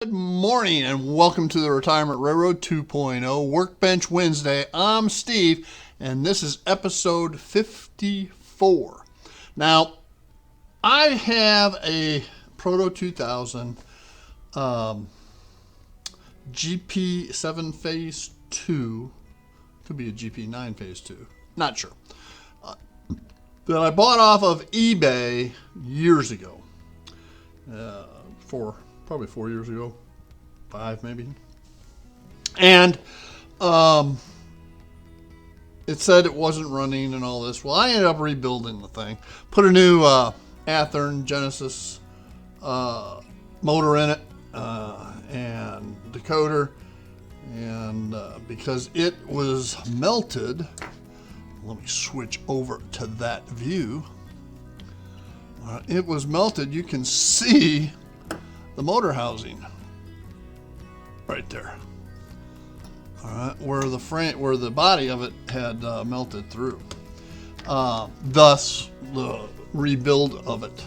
Good morning and welcome to the Retirement Railroad 2.0 Workbench Wednesday. I'm Steve and this is episode 54. Now, I have a Proto 2000 GP7 Phase 2, could be a GP9 Phase 2, not sure, that I bought off of eBay years ago, probably 4 years ago, 5 maybe. And it said it wasn't running and all this. Well, I ended up rebuilding the thing, put a new Athearn Genesis motor in it and decoder, and because it was melted, let me switch over to that view. It was melted. You can see the motor housing right there. All right, where the body of it had melted through. Thus the rebuild of it.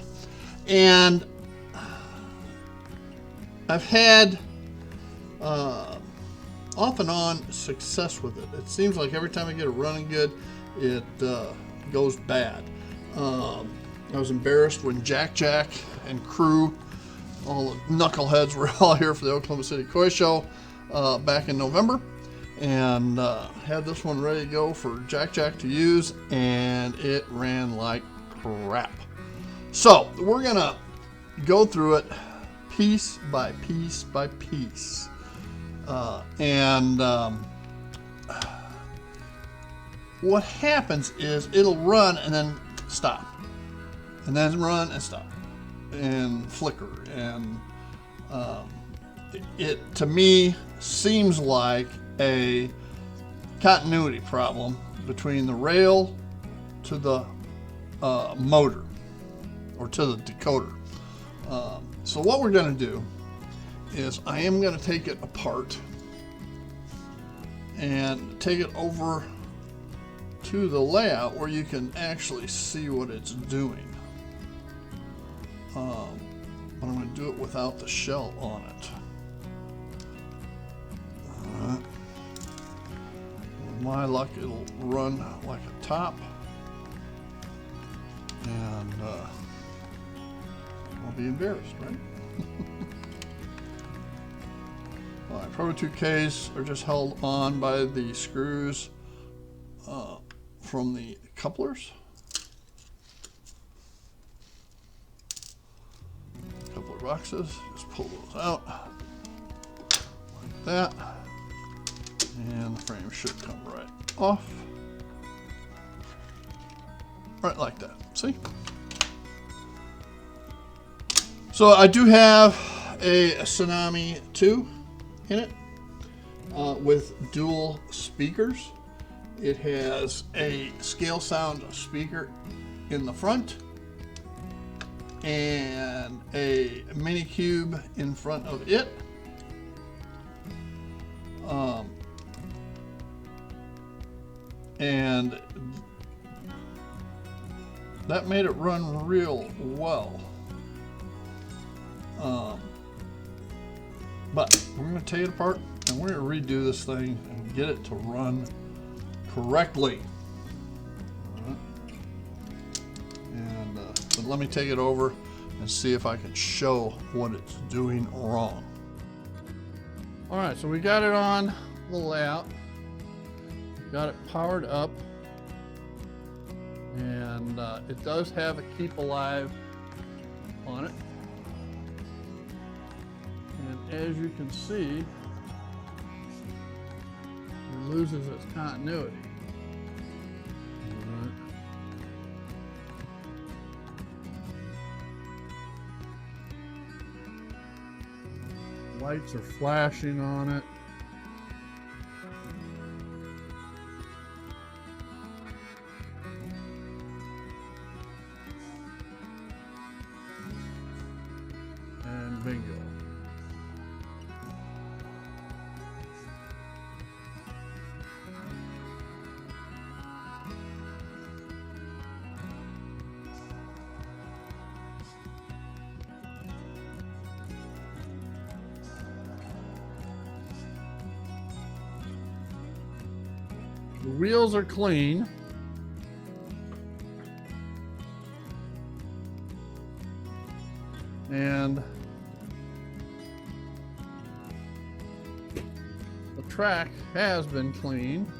And I've had off and on success with it. It seems like every time I get it running good, it goes bad. I was embarrassed when Jac Jac and crew, all the knuckleheads, were all here for the Oklahoma City Koi Show back in November, and had this one ready to go for Jac Jac to use, and it ran like crap. So we're gonna go through it piece by piece by piece, and what happens is it'll run and then stop, and then run and stop and flicker, and it to me seems like a continuity problem between the rail to the motor or to the decoder. So what we're going to do is I am going to take it apart and take it over to the layout where you can actually see what it's doing. But I'm going to do it without the shell on it. Alright. With my luck, it'll run like a top. And I'll be embarrassed, right? Alright, Proto 2Ks are just held on by the screws from the couplers. Coupler boxes, just pull those out like that, and the frame should come right off, right like that. See? So I do have a Tsunami 2 in it with dual speakers. It has a scale sound speaker in the front and a mini cube in front of it. And that made it run real well. But we're going to take it apart and we're going to redo this thing and get it to run correctly. And but let me take it over and see if I can show what it's doing wrong. All right, so we got it on the layout, got it powered up, and it does have a keep alive on it. And as you can see, it loses its continuity. Lights are flashing on it. And bingo. The wheels are clean. And the track has been cleaned.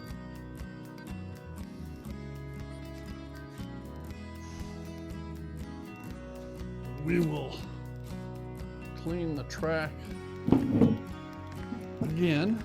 We will clean the track again.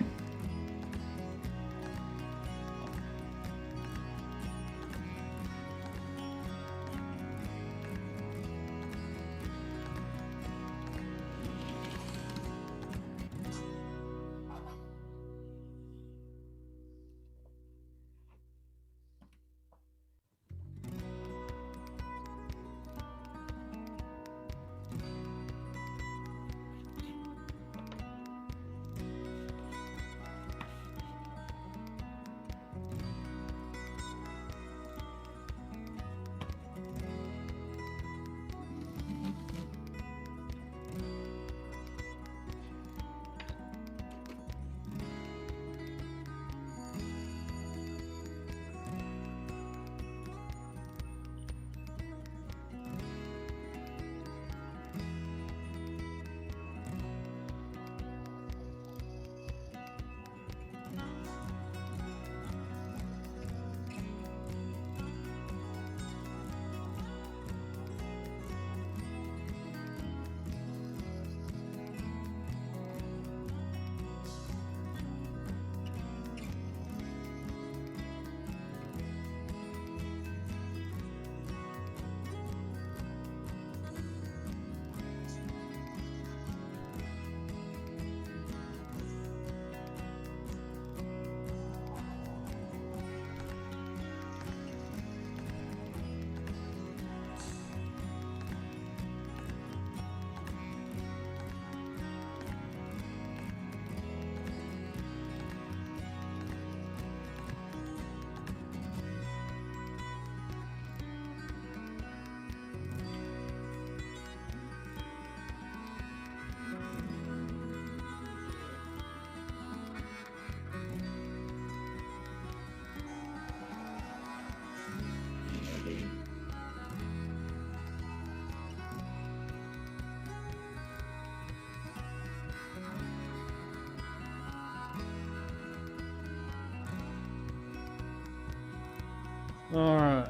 All right,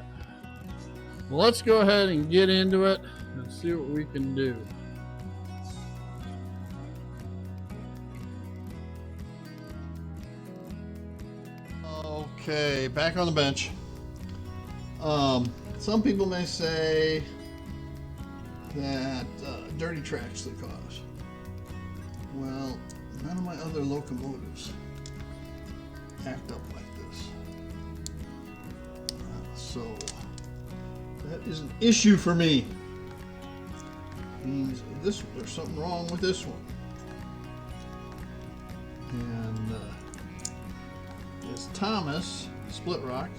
well, let's go ahead and get into it and see what we can do. Okay, back on the bench. Some people may say that dirty track's the cause. Well, none of my other locomotives act up like this. So that is an issue for me. Means there's something wrong with this one. And as Thomas Split Rock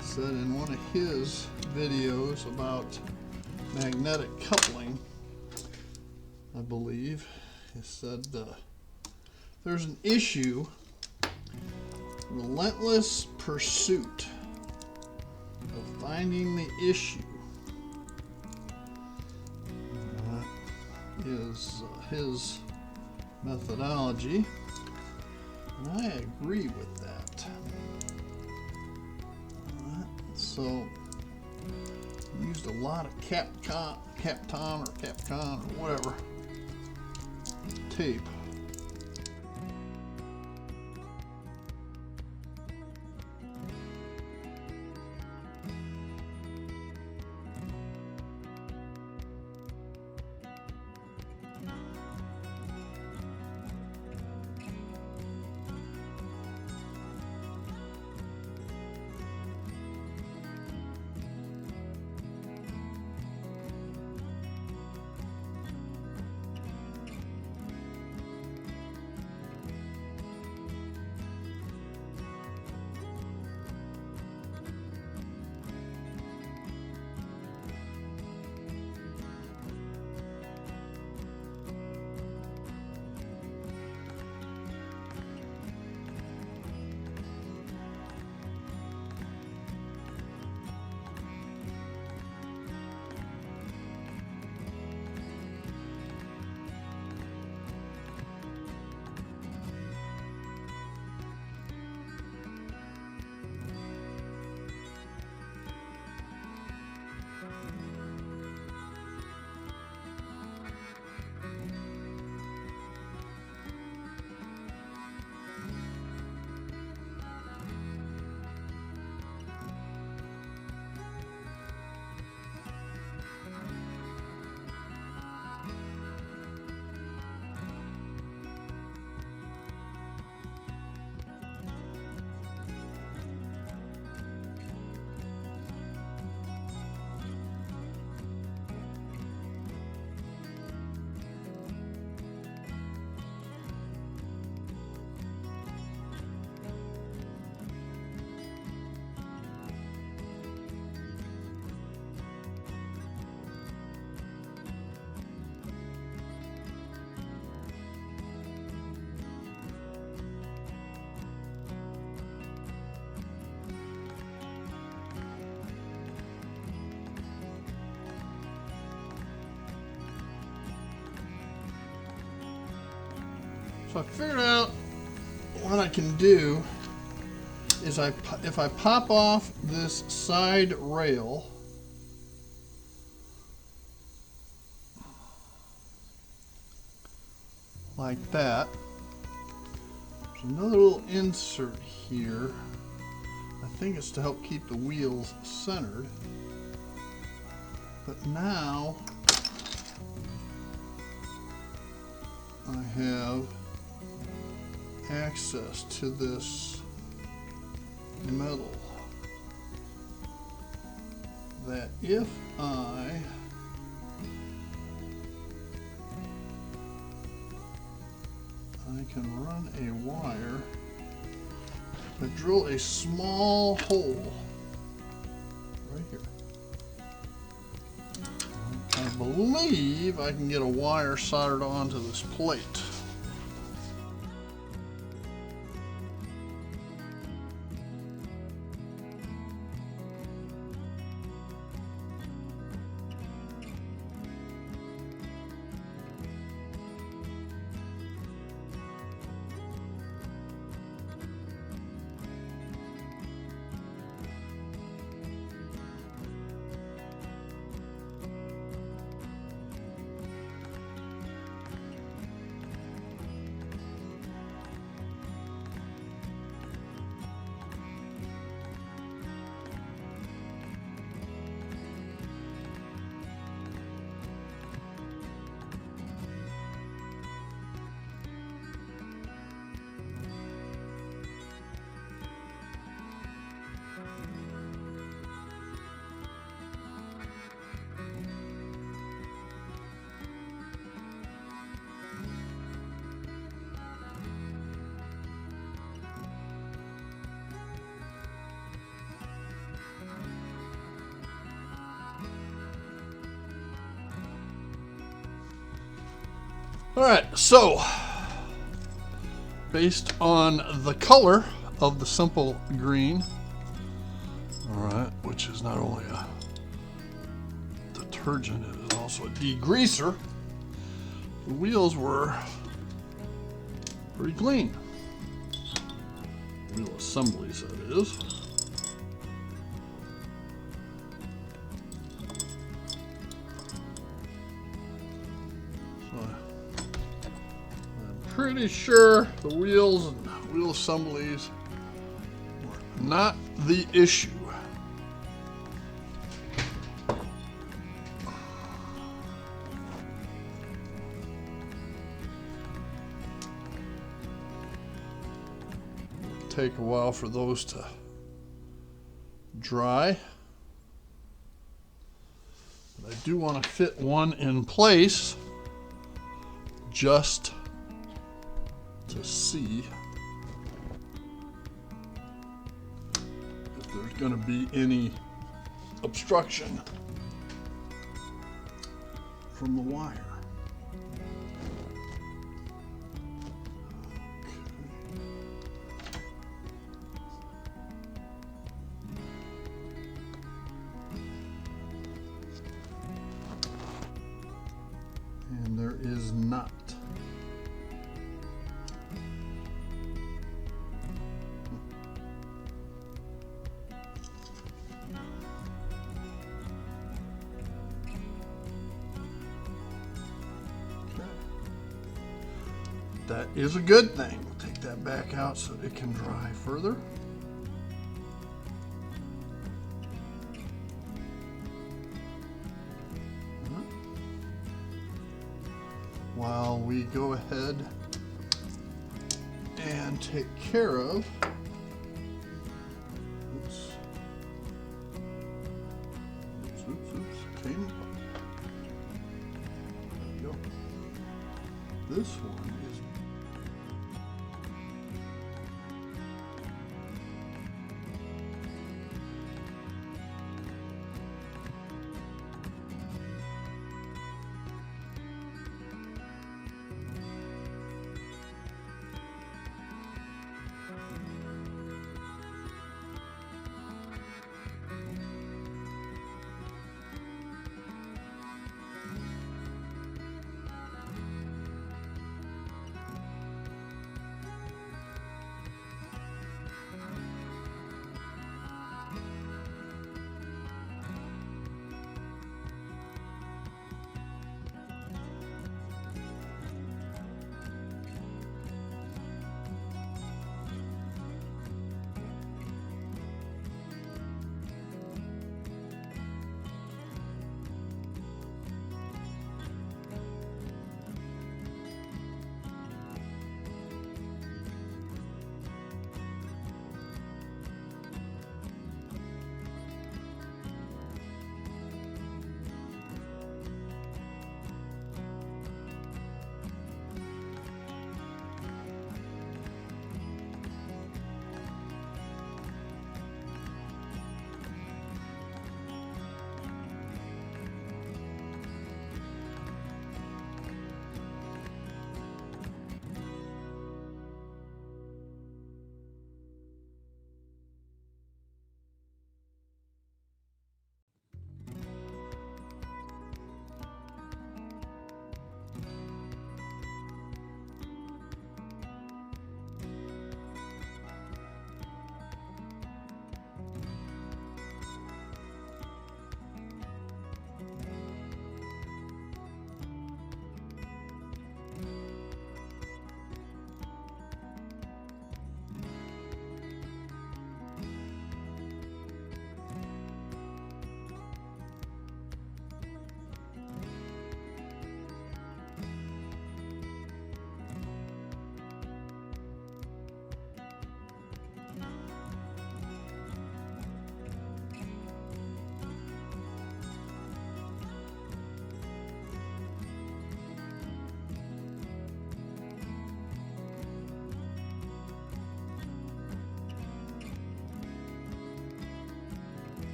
said in one of his videos about magnetic coupling, I believe, he said there's an issue, relentless pursuit of finding the issue. That is his methodology, and I agree with that. So, used a lot of Capcom or whatever tape. So I figured out what I can do is if I pop off this side rail, like that. There's another little insert here. I think it's to help keep the wheels centered. But now I have access to this metal that if I can run a wire, I drill a small hole right here. I believe I can get a wire soldered onto this plate. All right, so based on the color of the simple green, all right, which is not only a detergent, it is also a degreaser, the wheels were pretty clean. Wheel assemblies, that is. Pretty sure the wheels and wheel assemblies were not the issue. It'll take a while for those to dry. But I do want to fit one in place just to see if there's going to be any obstruction from the wire. And there is not. That is a good thing. We'll take that back out so it can dry further. While we go ahead and take care of, came apart. There we go. This one is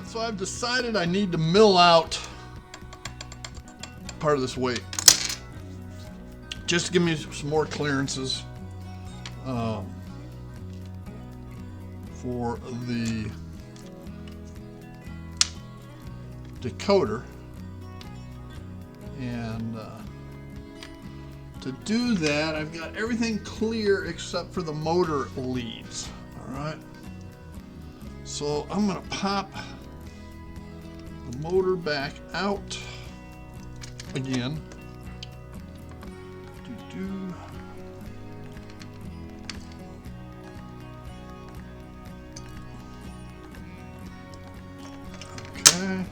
So I've decided I need to mill out part of this weight, just to give me some more clearances for the decoder. And to do that, I've got everything clear except for the motor leads. All right. So I'm going to pop the motor back out again. Okay.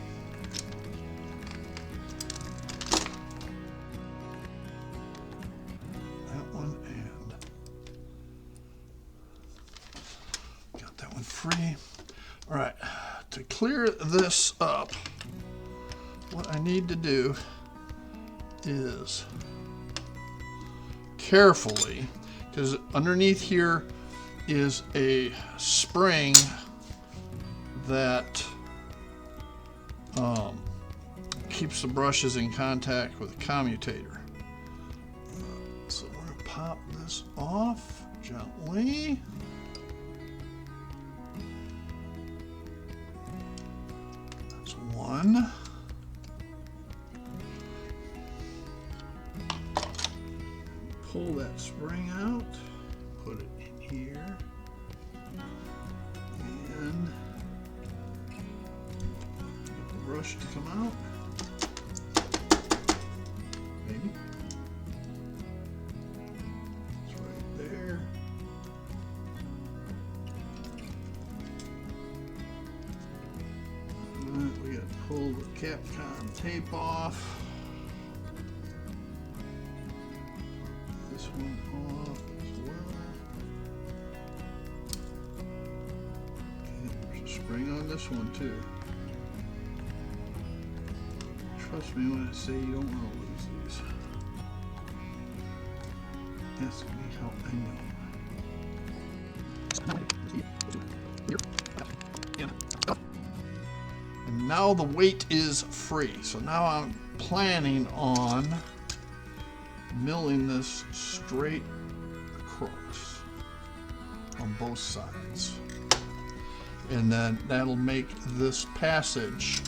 Free. All right, to clear this up, what I need to do is carefully, because underneath here is a spring that keeps the brushes in contact with the commutator. So we're going to pop this off gently. One. Pull that spring out, put it in here, and get the brush to come out. Maybe. It's right there. We got to pull the Capcom tape off. This one off as well. Okay, there's a spring on this one too. Trust me when I say you don't want to lose these. Ask me how I know. Now the weight is free. So now I'm planning on milling this straight across on both sides. And then that'll make this passage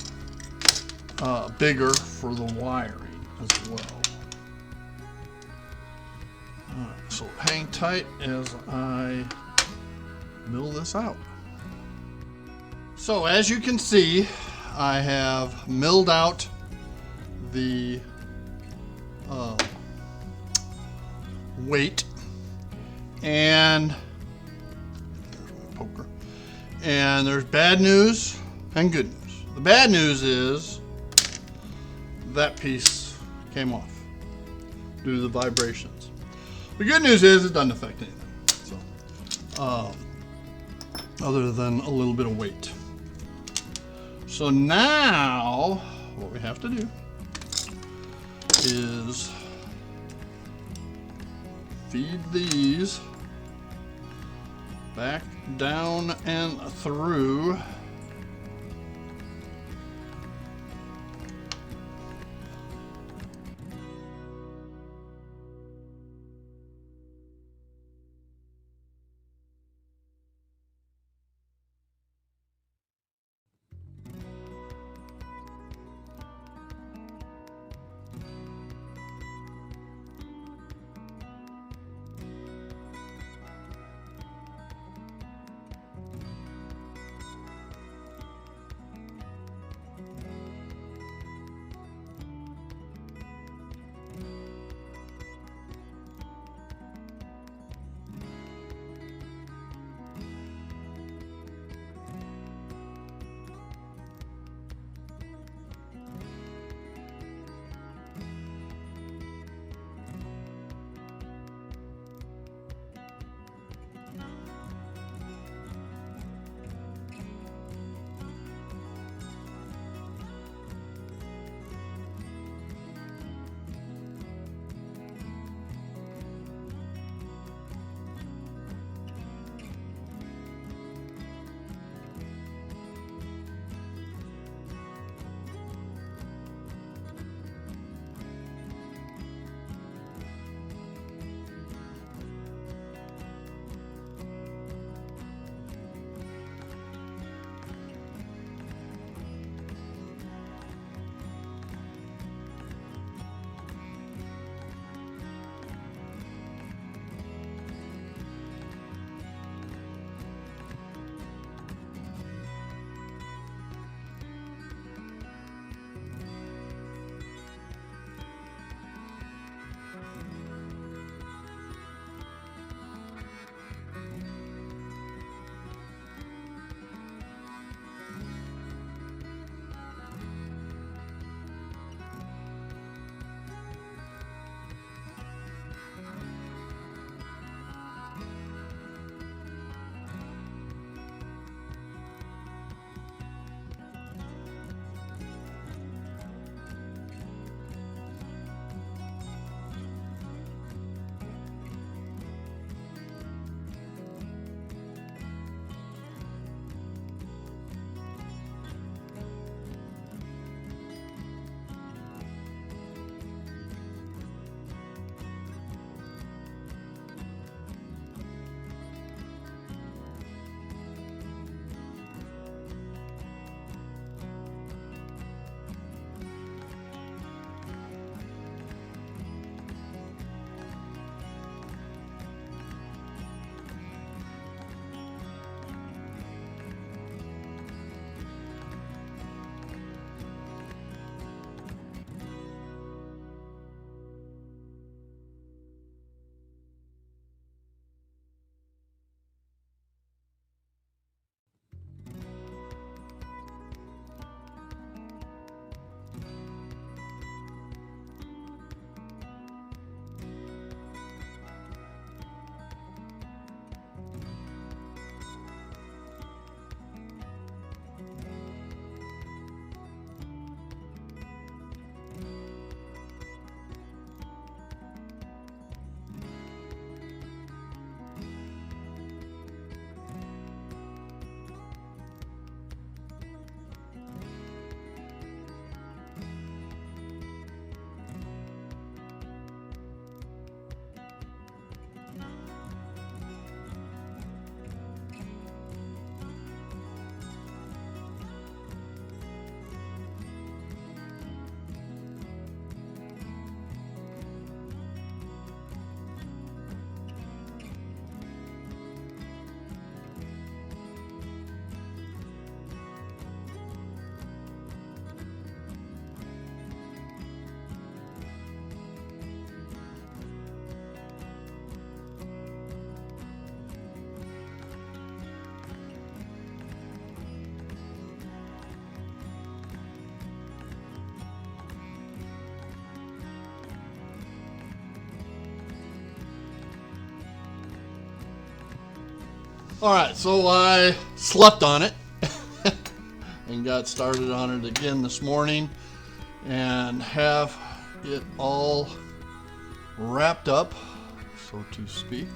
bigger for the wiring as well. Alright, so hang tight as I mill this out. So as you can see, I have milled out the weight, and poker. And there's bad news and good news. The bad news is that piece came off due to the vibrations. The good news is it doesn't affect anything. So, other than a little bit of weight. So now, what we have to do is feed these back down and through All right, so I slept on it and got started on it again this morning and have it all wrapped up, so to speak.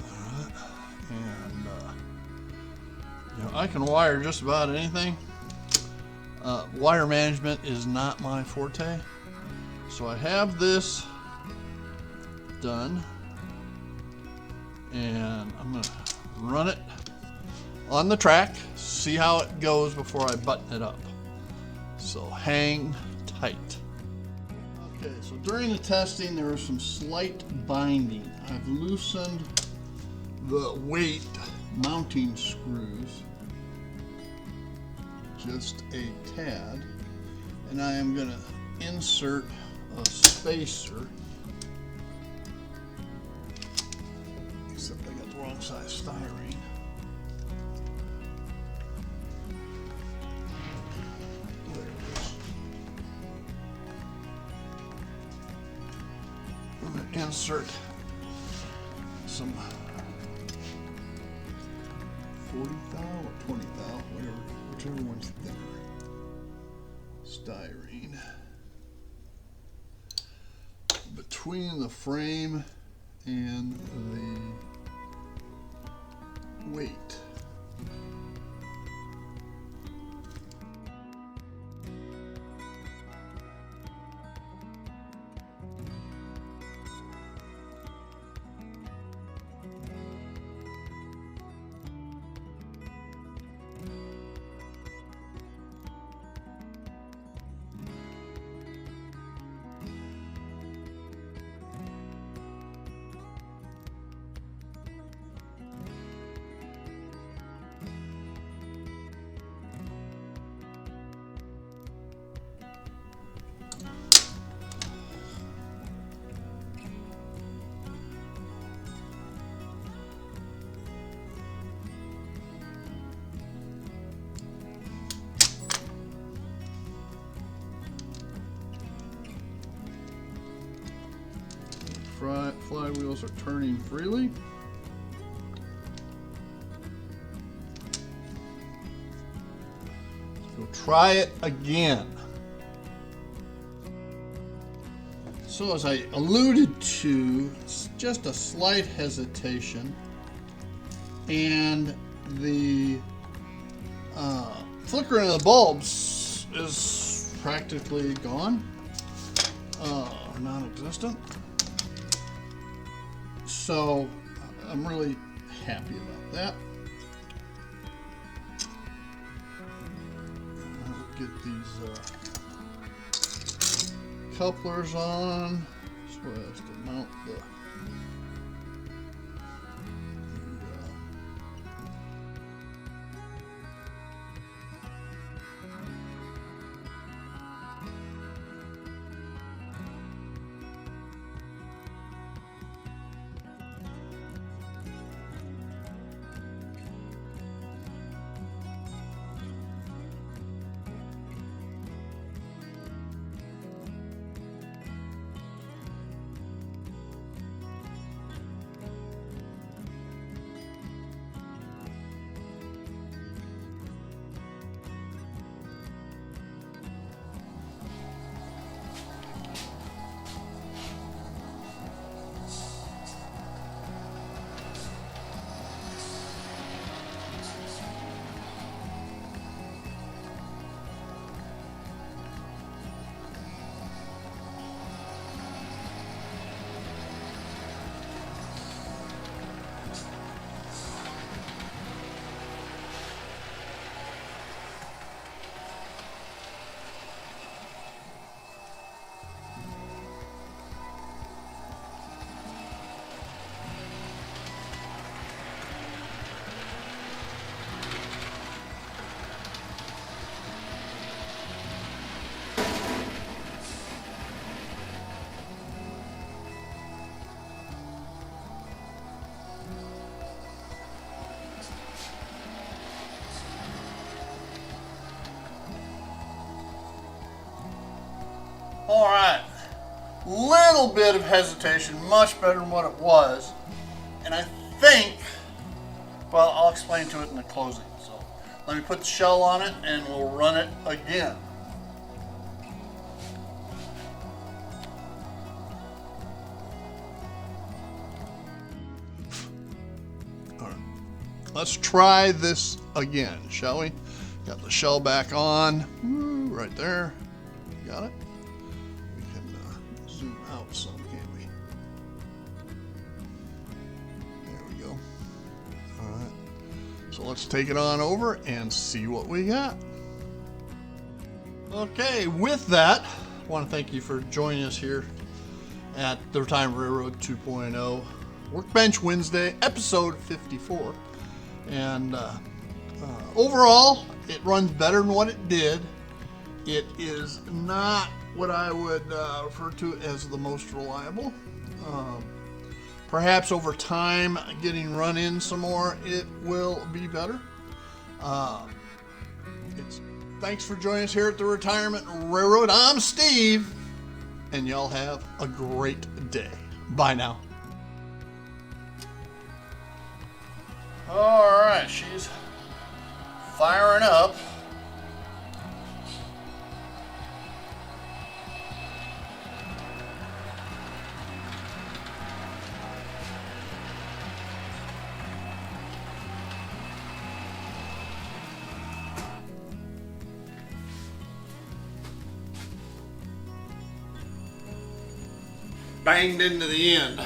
All right, and you know, I can wire just about anything. Wire management is not my forte, so I have this done, and I'm gonna run it on the track, see how it goes before I button it up. So hang tight. Okay, so during the testing there was some slight binding. I've loosened the weight mounting screws just a tad, and I am going to insert a spacer, except I got the wrong size styrene. There it is. I'm going to insert some 40 thou or 20 thou, whichever one's thinner, styrene between the frame and the weight. Flywheels are turning freely. We'll try it again. So as I alluded to, it's just a slight hesitation, and the flickering of the bulbs is practically gone, non-existent. So I'm really happy about that. I'll get these couplers on so as to mount the All right, little bit of hesitation, much better than what it was. And I think, well, I'll explain to it in the closing. So let me put the shell on it and we'll run it again. All right, let's try this again, shall we? Got the shell back on, right there. Got it? We can zoom out some, can't we? There we go. All right. So let's take it on over and see what we got. Okay, with that, I want to thank you for joining us here at the Retirement Railroad 2.0 Workbench Wednesday, episode 54. And overall, it runs better than what it did. It is not what I would refer to as the most reliable. Perhaps over time, getting run in some more, it will be better. Thanks for joining us here at the Retirement Railroad. I'm Steve, and y'all have a great day. Bye now. All right, she's firing up. Banged into the end.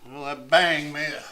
Well, that bang made it.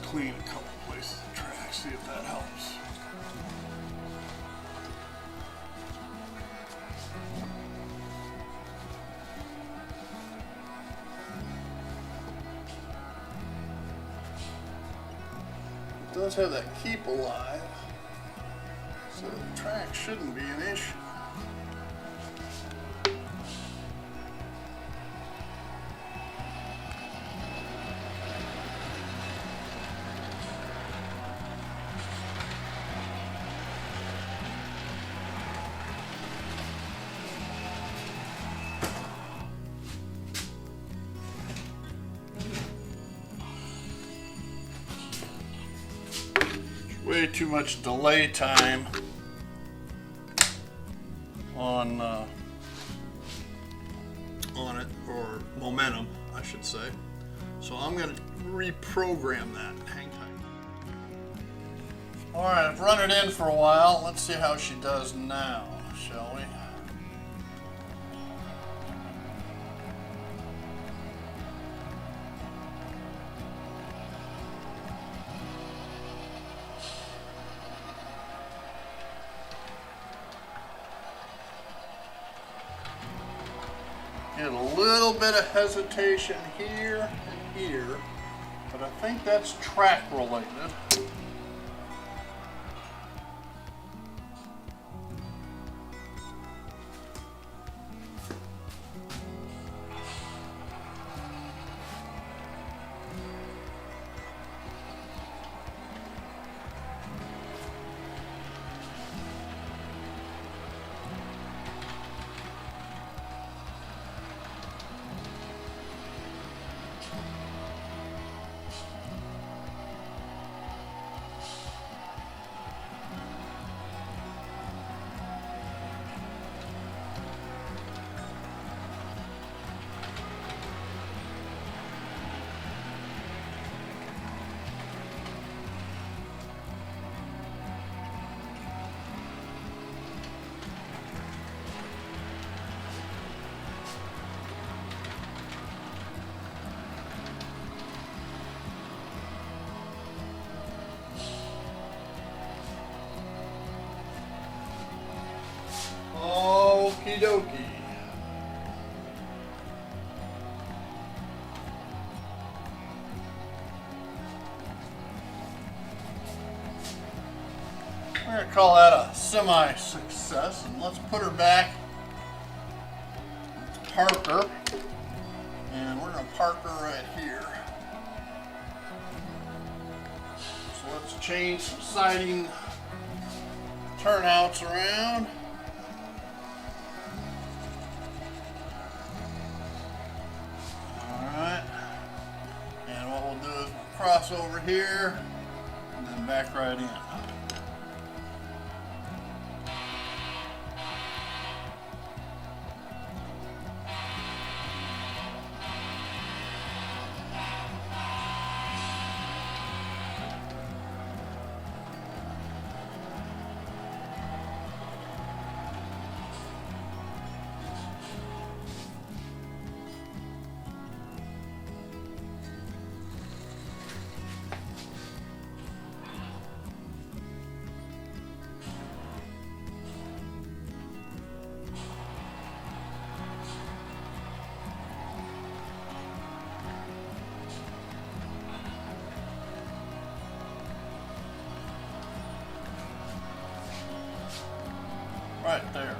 Clean a couple places of track, see if that helps. It does have that keep alive, so the track shouldn't be an issue. Way too much delay time on it, or momentum, I should say. So I'm going to reprogram that. Hang tight. Alright, I've run it in for a while. Let's see how she does now, shall we? Get a little bit of hesitation here and here, but I think that's track related. Okie dokie. We're going to call that a semi-success, and let's put her back. Let's park her, and we're going to park her right here. So let's change some siding turnouts around. Alright, and what we'll do is we'll cross over here and then back right in. Right there.